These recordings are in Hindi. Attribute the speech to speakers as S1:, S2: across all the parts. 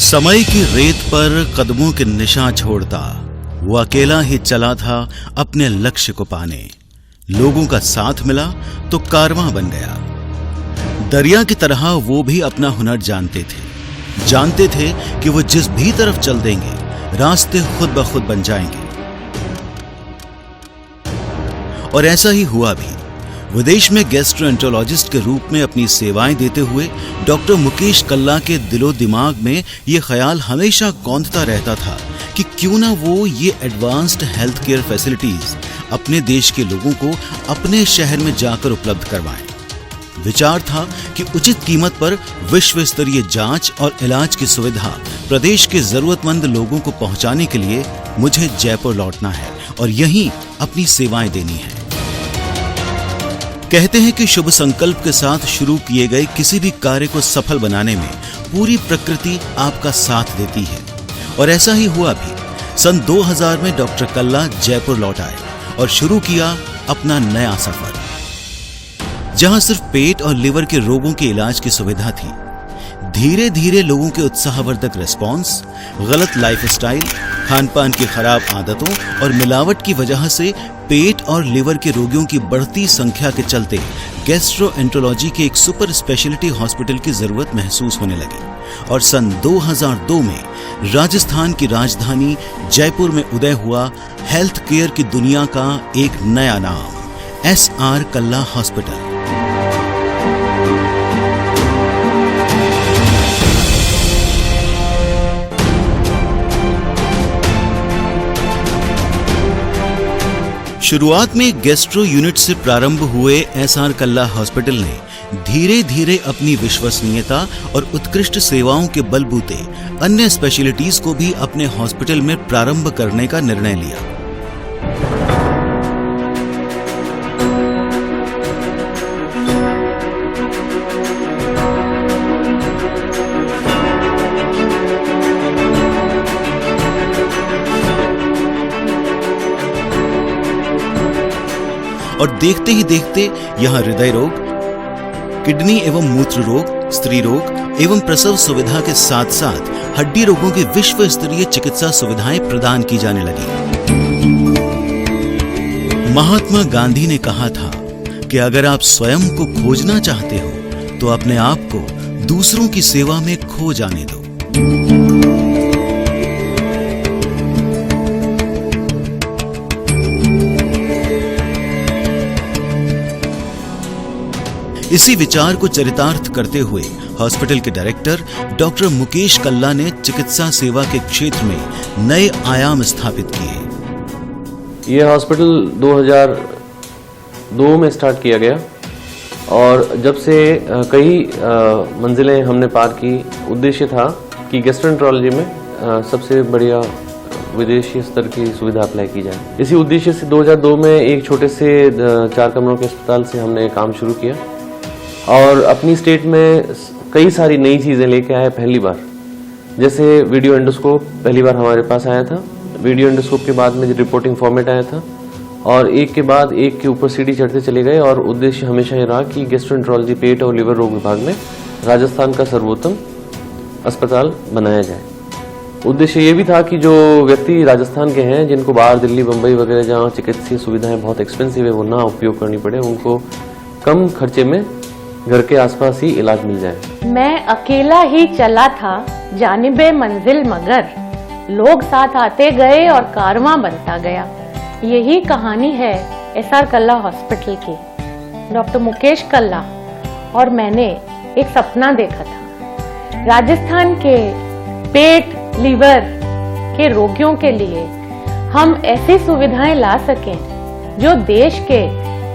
S1: समय की रेत पर कदमों के निशान छोड़ता वो अकेला ही चला था अपने लक्ष्य को पाने। लोगों का साथ मिला तो कारवां बन गया। दरिया की तरह वो भी अपना हुनर जानते थे कि वो जिस भी तरफ चल देंगे रास्ते खुद ब खुद बन जाएंगे। और ऐसा ही हुआ भी। विदेश में गैस्ट्रोएंटरोलॉजिस्ट के रूप में अपनी सेवाएं देते हुए डॉक्टर मुकेश कल्ला के दिलो दिमाग में ये ख्याल हमेशा कौंधता रहता था कि क्यों ना वो ये एडवांस्ड हेल्थ केयर फैसिलिटीज अपने देश के लोगों को अपने शहर में जाकर उपलब्ध करवाएं। विचार था कि उचित कीमत पर विश्व स्तरीय जांच और इलाज की सुविधा प्रदेश के जरूरतमंद लोगों को पहुंचाने के लिए मुझे जयपुर लौटना है और यहीं अपनी सेवाएं देनी है। कहते हैं कि शुभ संकल्प के साथ शुरू किए गए किसी भी कार्य को सफल बनाने में पूरी प्रकृति आपका साथ देती है। और ऐसा ही हुआ भी। सन 2000 में डॉक्टर कल्ला जयपुर लौट आए और शुरू किया अपना नया सफर, जहां सिर्फ पेट और लिवर के रोगों के इलाज की सुविधा थी। धीरे धीरे लोगों के उत्साहवर्धक रिस्पॉन्स, गलत लाइफस्टाइल, खान पान की खराब आदतों और मिलावट की वजह से पेट और लिवर के रोगियों की बढ़ती संख्या के चलते गैस्ट्रोएंटरोलॉजी के एक सुपर स्पेशलिटी हॉस्पिटल की जरूरत महसूस होने लगी। और सन 2002 में राजस्थान की राजधानी जयपुर में उदय हुआ हेल्थ केयर की दुनिया का एक नया नाम, SR कल्ला हॉस्पिटल। शुरुआत में गैस्ट्रो यूनिट से प्रारंभ हुए SR कल्ला हॉस्पिटल ने धीरे धीरे अपनी विश्वसनीयता और उत्कृष्ट सेवाओं के बलबूते अन्य स्पेशलिटीज को भी अपने हॉस्पिटल में प्रारंभ करने का निर्णय लिया। और देखते ही देखते यहां हृदय रोग, किडनी एवं मूत्र रोग, स्त्री रोग एवं प्रसव सुविधा के साथ साथ हड्डी रोगों की विश्व स्तरीय चिकित्सा सुविधाएं प्रदान की जाने लगी। महात्मा गांधी ने कहा था कि अगर आप स्वयं को खोजना चाहते हो तो अपने आप को दूसरों की सेवा में खो जाने दो। इसी विचार को चरितार्थ करते हुए हॉस्पिटल के डायरेक्टर डॉक्टर मुकेश कल्ला ने चिकित्सा सेवा के क्षेत्र में नए आयाम स्थापित किए।
S2: यह हॉस्पिटल 2002 में स्टार्ट किया गया और जब से कई मंजिलें हमने पार की। उद्देश्य था कि गैस्ट्रोएंटरोलॉजी में सबसे बढ़िया विदेशी स्तर की सुविधा अप्लाई की जाए। इसी उद्देश्य से 2002 में एक छोटे से 4 कमरों के अस्पताल से हमने काम शुरू किया और अपनी स्टेट में कई सारी नई चीज़ें लेके आए पहली बार। जैसे वीडियो एंडोस्कोप पहली बार हमारे पास आया था। वीडियो एंडोस्कोप के बाद में रिपोर्टिंग फॉर्मेट आया था और एक के बाद एक के ऊपर सीढ़ी चढ़ते चले गए। और उद्देश्य हमेशा ये रहा कि गैस्ट्रोएंटरोलॉजी, पेट और लिवर रोग विभाग में राजस्थान का सर्वोत्तम अस्पताल बनाया जाए। उद्देश्य ये भी था कि जो व्यक्ति राजस्थान के हैं, जिनको बाहर दिल्ली, बम्बई वगैरह जहाँ चिकित्सीय सुविधाएं बहुत एक्सपेंसिव है वो ना उपयोग करनी पड़े, उनको कम खर्चे में घर के आसपास ही इलाज मिल जाए।
S3: मैं अकेला ही चला था जानिबे मंजिल मगर, लोग साथ आते गए और कारवां बनता गया। यही कहानी है SR कल्ला हॉस्पिटल की। डॉक्टर मुकेश कल्ला और मैंने एक सपना देखा था। राजस्थान के पेट, लीवर के रोगियों के लिए हम ऐसी सुविधाएं ला सकें जो देश के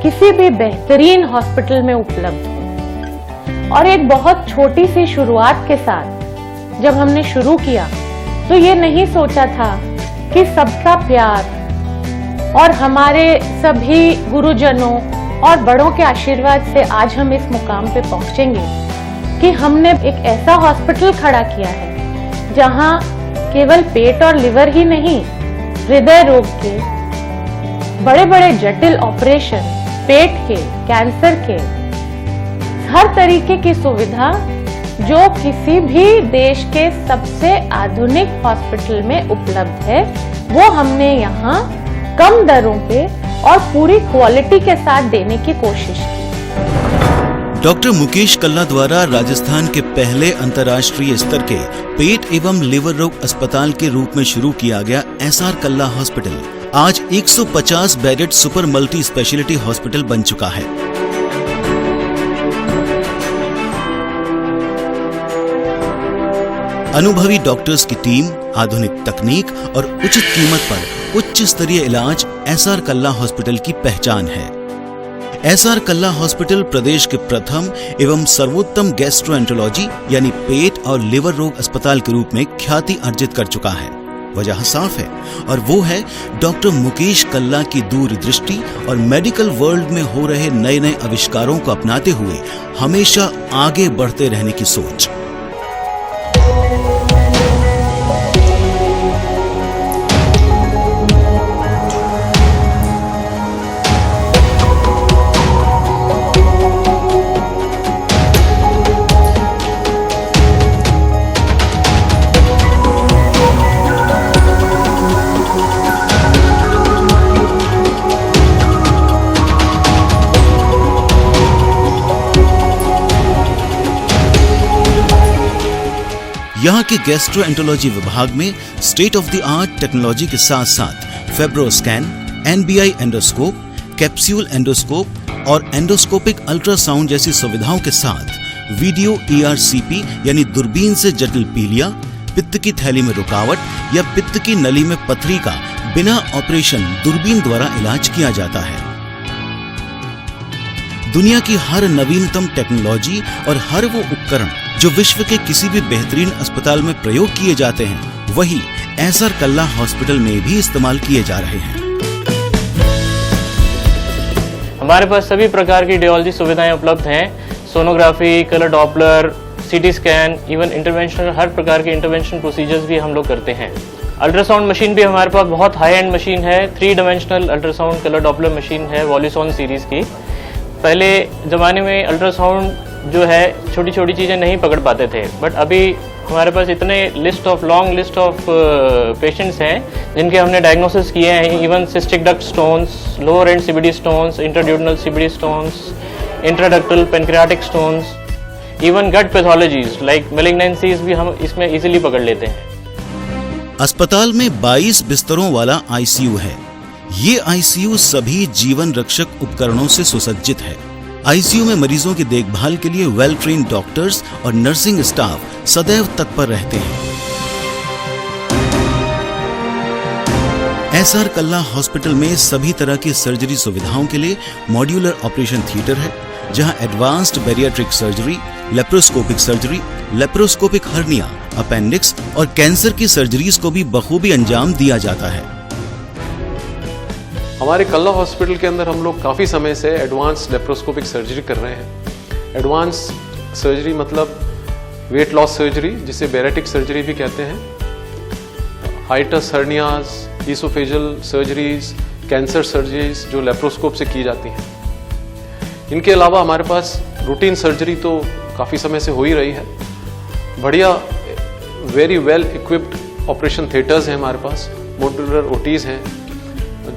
S3: किसी भी बेहतरीन हॉस्पिटल में उपलब्ध हो। और एक बहुत छोटी सी शुरुआत के साथ जब हमने शुरू किया तो ये नहीं सोचा था कि सबका प्यार और हमारे सभी गुरुजनों और बड़ों के आशीर्वाद से आज हम इस मुकाम पे पहुंचेंगे कि हमने एक ऐसा हॉस्पिटल खड़ा किया है जहां केवल पेट और लिवर ही नहीं, हृदय रोग के बड़े बड़े जटिल ऑपरेशन, पेट के, कैंसर के, हर तरीके की सुविधा जो किसी भी देश के सबसे आधुनिक हॉस्पिटल में उपलब्ध है, वो हमने यहाँ कम दरों पे और पूरी क्वालिटी के साथ देने की कोशिश की।
S1: डॉक्टर मुकेश कल्ला द्वारा राजस्थान के पहले अंतर्राष्ट्रीय स्तर के पेट एवं लिवर रोग अस्पताल के रूप में शुरू किया गया एसआर कल्ला हॉस्पिटल आज 150 bedded super multi speciality hospital बन चुका है। अनुभवी डॉक्टर्स की टीम, आधुनिक तकनीक और उचित कीमत पर उच्च स्तरीय इलाज एसआर कल्ला हॉस्पिटल की पहचान है। एसआर कल्ला हॉस्पिटल प्रदेश के प्रथम एवं सर्वोत्तम गैस्ट्रोएंटरोलॉजी यानी पेट और लिवर रोग अस्पताल के रूप में ख्याति अर्जित कर चुका है। वजह साफ है और वो है डॉक्टर मुकेश कल्ला की दूरदृष्टि और मेडिकल वर्ल्ड में हो रहे नए नए आविष्कारों को अपनाते हुए हमेशा आगे बढ़ते रहने की सोच। यहाँ के गैस्ट्रोएंटरोलॉजी विभाग में state of the art technology के साथ साथ फेब्रोस्कैन, एनबीआई एंडोस्कोप, कैप्सूल एंडोस्कोप और एंडोस्कोपिक अल्ट्रासाउंड जैसी सुविधाओं के साथ वीडियो ईआरसीपी यानी दूरबीन से जटिल पीलिया, पित्त की थैली में रुकावट या पित्त की नली में पथरी का बिना ऑपरेशन दूरबीन द्वारा इलाज किया जाता है। दुनिया की हर नवीनतम टेक्नोलॉजी और हर वो उपकरण जो विश्व के किसी भी बेहतरीन अस्पताल में प्रयोग किए जाते हैं, वही एसआर कल्ला हॉस्पिटल में भी इस्तेमाल किए जा रहे हैं।
S4: हमारे पास सभी प्रकार की रेडियोलॉजी सुविधाएं उपलब्ध हैं। Sonography, colour Doppler, CT scan, even interventional हर प्रकार के इंटरवेंशन प्रोसीजर्स भी हम लोग करते हैं। अल्ट्रासाउंड मशीन भी हमारे पास बहुत हाई एंड मशीन है। 3 dimensional ultrasound colour Doppler machine है वॉल्यूसॉन सीरीज की। पहले ज़माने में अल्ट्रासाउंड जो है छोटी छोटी चीज़ें नहीं पकड़ पाते थे, बट अभी हमारे पास इतने लॉन्ग लिस्ट ऑफ पेशेंट्स हैं जिनके हमने डायग्नोसिस किए हैं। Even cystic duct stones, lower end CBD stones, intraduodenal CBD stones, intraductal pancreatic stones, even gut pathologies like malignancies भी हम इसमें इजीली पकड़ लेते हैं।
S1: अस्पताल में 22 बिस्तरों वाला आईसीयू है। ये आईसीयू सभी जीवन रक्षक उपकरणों से सुसज्जित है। आईसीयू में मरीजों की देखभाल के लिए वेल ट्रेन्ड डॉक्टर्स और नर्सिंग स्टाफ सदैव तत्पर रहते हैं। एसआर कल्ला हॉस्पिटल में सभी तरह की सर्जरी सुविधाओं के लिए मॉड्यूलर ऑपरेशन थिएटर है, जहां advanced bariatric surgery, laparoscopic surgery, laparoscopic hernia, appendix और कैंसर की सर्जरीज को भी बखूबी अंजाम दिया जाता है।
S5: हमारे कल्ला हॉस्पिटल के अंदर हम लोग काफ़ी समय से एडवांस लेप्रोस्कोपिक सर्जरी कर रहे हैं। एडवांस सर्जरी मतलब वेट लॉस सर्जरी, जिसे बैरेटिक सर्जरी भी कहते हैं, hiatus hernias, oesophageal surgeries, cancer surgeries जो लेप्रोस्कोप से की जाती हैं। इनके अलावा हमारे पास रूटीन सर्जरी तो काफ़ी समय से हो ही रही है। बढ़िया very well equipped operation theatres हैं हमारे पास, मॉड्यूलर ओटीज हैं।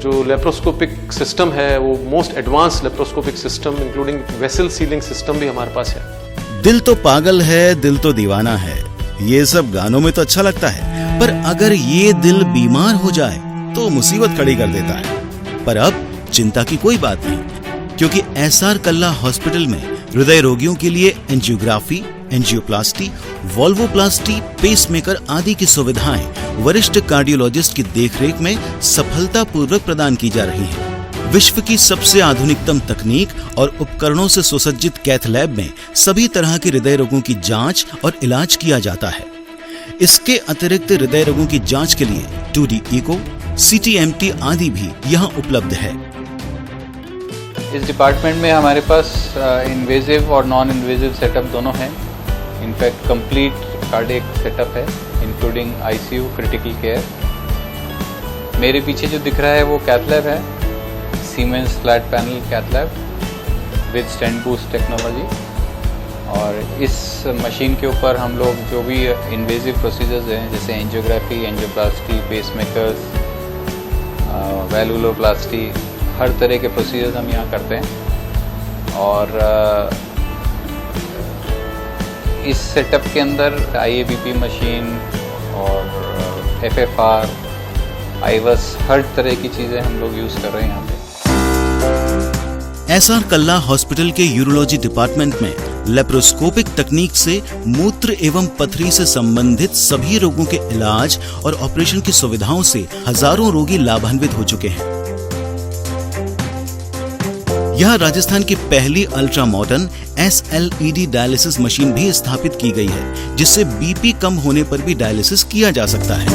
S5: जो लेप्रोस्कोपिक सिस्टम है वो most advance laparoscopic system including vessel ceiling system भी हमारे पास है।
S1: दिल तो पागल है, दिल तो दीवाना है, ये सब गानों में तो अच्छा लगता है, पर अगर ये दिल बीमार हो जाए तो मुसीबत खड़ी कर देता है। पर अब चिंता की कोई बात नहीं, क्योंकि एसआर कल्ला हॉस्पिटल में हृदय रोगियों के लिए एंजियोग्राफी, एंजियोप्लास्टी, वॉल्वोप्लास्टी, पेसमेकर आदि की सुविधाएं वरिष्ठ कार्डियोलॉजिस्ट की देखरेख में सफलतापूर्वक प्रदान की जा रही हैं। विश्व की सबसे आधुनिकतम तकनीक और उपकरणों से सुसज्जित कैथ लैब में सभी तरह के हृदय रोगों की जांच और इलाज किया जाता है। इसके अतिरिक्त हृदय रोगों की जांच के लिए 2D इको, CTMT आदि भी यहाँ उपलब्ध है।
S6: इस डिपार्टमेंट में हमारे पास इन्वेजिव और नॉन इन्वेजिव सेटअप दोनों हैं। इनफैक्ट कंप्लीट कार्डियक सेटअप है इंक्लूडिंग ICU, क्रिटिकल केयर। मेरे पीछे जो दिख रहा है वो कैथ लैब है, Siemens flat panel cath lab with stent boost technology. और इस मशीन के ऊपर हम लोग जो भी इन्वेजिव प्रोसीजर्स हैं जैसे एंजियोग्राफी, एंजियोप्लास्टी, पेसमेकर्स, वैल्वुलोप्लास्टी, हर तरह के प्रोसीजर्स हम यहाँ करते हैं। और इस सेटअप के अंदर IABP मशीन और FFR, IVUS, हर तरह की चीज़ें हम लोग यूज़ कर रहे हैं यहाँ पे।
S1: SR कल्ला हॉस्पिटल के यूरोलॉजी डिपार्टमेंट में लेप्रोस्कोपिक तकनीक से मूत्र एवं पथरी से संबंधित सभी रोगों के इलाज और ऑपरेशन की सुविधाओं से हजारों रोगी लाभान्वित हो चुके हैं। यहाँ राजस्थान की पहली ultra modern SLED dialysis machine भी स्थापित की गई है, जिससे BP कम होने पर भी डायलिसिस किया जा सकता है।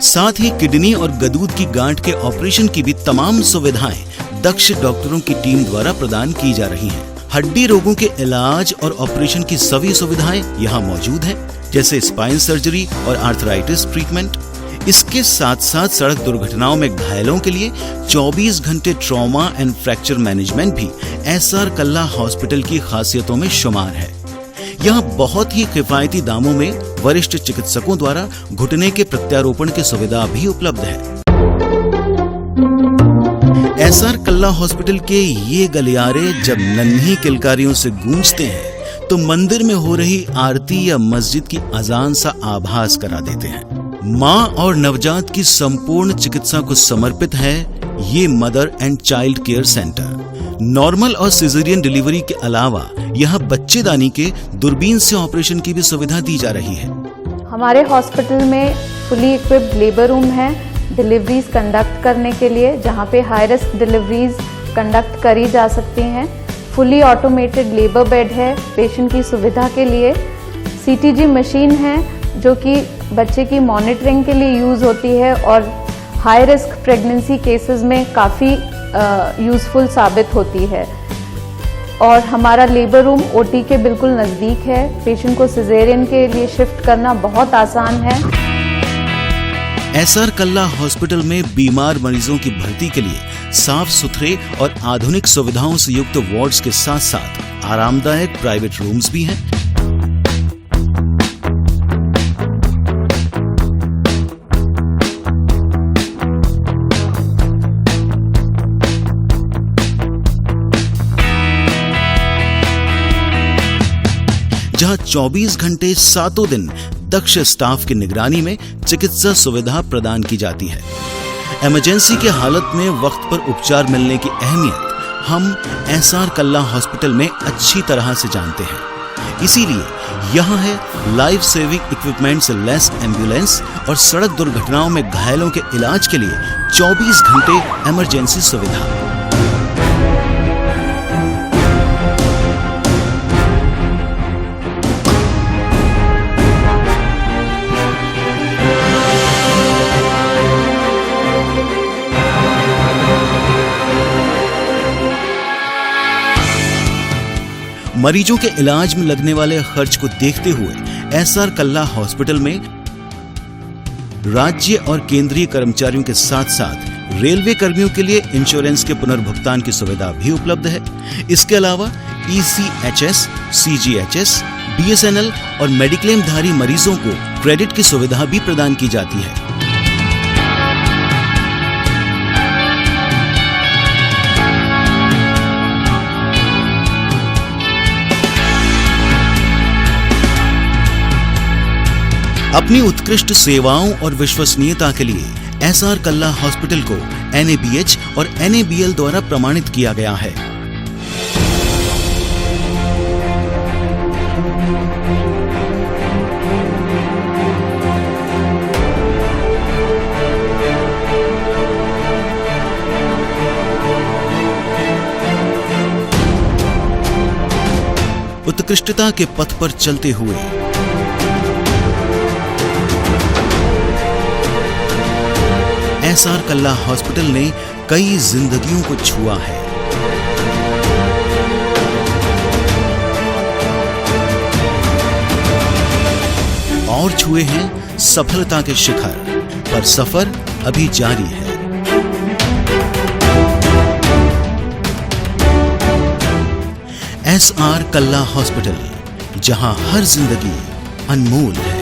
S1: साथ ही किडनी और गदूद की गांठ के ऑपरेशन की भी तमाम सुविधाएं दक्ष डॉक्टरों की टीम द्वारा प्रदान की जा रही हैं। हड्डी रोगों के इलाज और ऑपरेशन की सभी सुविधाएं यहाँ मौजूद हैं, जैसे स्पाइन सर्जरी और आर्थराइटिस ट्रीटमेंट। इसके साथ साथ सड़क दुर्घटनाओं में घायलों के लिए 24 घंटे ट्रॉमा एंड फ्रैक्चर मैनेजमेंट भी SR कल्ला हॉस्पिटल की खासियतों में शुमार है। यहाँ बहुत ही किफायती दामों में वरिष्ठ चिकित्सकों द्वारा घुटने के प्रत्यारोपण की सुविधा भी उपलब्ध है। SR कल्ला हॉस्पिटल के ये गलियारे जब नन्ही किलकारियों से गूंजते हैं तो मंदिर में हो रही आरती या मस्जिद की अजान सा आभास करा देते हैं। माँ और नवजात की संपूर्ण चिकित्सा को समर्पित है ये mother and child care centre. Normal और सिजेरियन डिलीवरी के अलावा यहाँ बच्चेदानी के दूरबीन से ऑपरेशन की भी सुविधा दी जा रही है।
S7: हमारे हॉस्पिटल में फुली इक्विप्ड लेबर रूम है डिलीवरीज कंडक्ट करने के लिए, जहाँ पे हाई रिस्क डिलीवरीज कंडक्ट करी जा सकती हैं। फुली ऑटोमेटेड लेबर बेड है पेशेंट की सुविधा के लिए। CTG मशीन है जो कि बच्चे की मॉनिटरिंग के लिए यूज़ होती है और हाई रिस्क प्रेगनेंसी केसेस में काफ़ी यूज़फुल साबित होती है। और हमारा लेबर रूम OT के बिल्कुल नज़दीक है। पेशेंट को सिजेरियन के लिए शिफ्ट करना बहुत आसान है।
S1: SR कल्ला हॉस्पिटल में बीमार मरीजों की भर्ती के लिए साफ सुथरे और आधुनिक सुविधाओं से युक्त वार्ड्स के साथ साथ आरामदायक प्राइवेट रूम्स भी हैं। जहां 24 घंटे सातों दिन दक्ष स्टाफ की निगरानी में चिकित्सा सुविधा प्रदान की जाती है। इमरजेंसी की हालत में वक्त पर उपचार मिलने की अहमियत हम SR कल्ला हॉस्पिटल में अच्छी तरह से जानते हैं। इसीलिए यहाँ है लाइफ सेविंग इक्विपमेंट से लैस एम्बुलेंस और सड़क दुर्घटनाओं में घायलों के इलाज के लिए 24 घंटे इमरजेंसी सुविधा। मरीजों के इलाज में लगने वाले खर्च को देखते हुए SR कल्ला हॉस्पिटल में राज्य और केंद्रीय कर्मचारियों के साथ साथ रेलवे कर्मियों के लिए इंश्योरेंस के पुनर्भुगतान की सुविधा भी उपलब्ध है। इसके अलावा ECHS, CGHS, BSNL और मेडिक्लेम धारी मरीजों को क्रेडिट की सुविधा भी प्रदान की जाती है। अपनी उत्कृष्ट सेवाओं और विश्वसनीयता के लिए SR कल्ला हॉस्पिटल को NABH और NABL द्वारा प्रमाणित किया गया है। उत्कृष्टता के पथ पर चलते हुए SR कल्ला हॉस्पिटल ने कई जिंदगियों को छुआ है। और और छुए हैं सफलता के शिखर, पर सफर अभी जारी है। SR कल्ला हॉस्पिटल, जहां हर जिंदगी अनमोल है।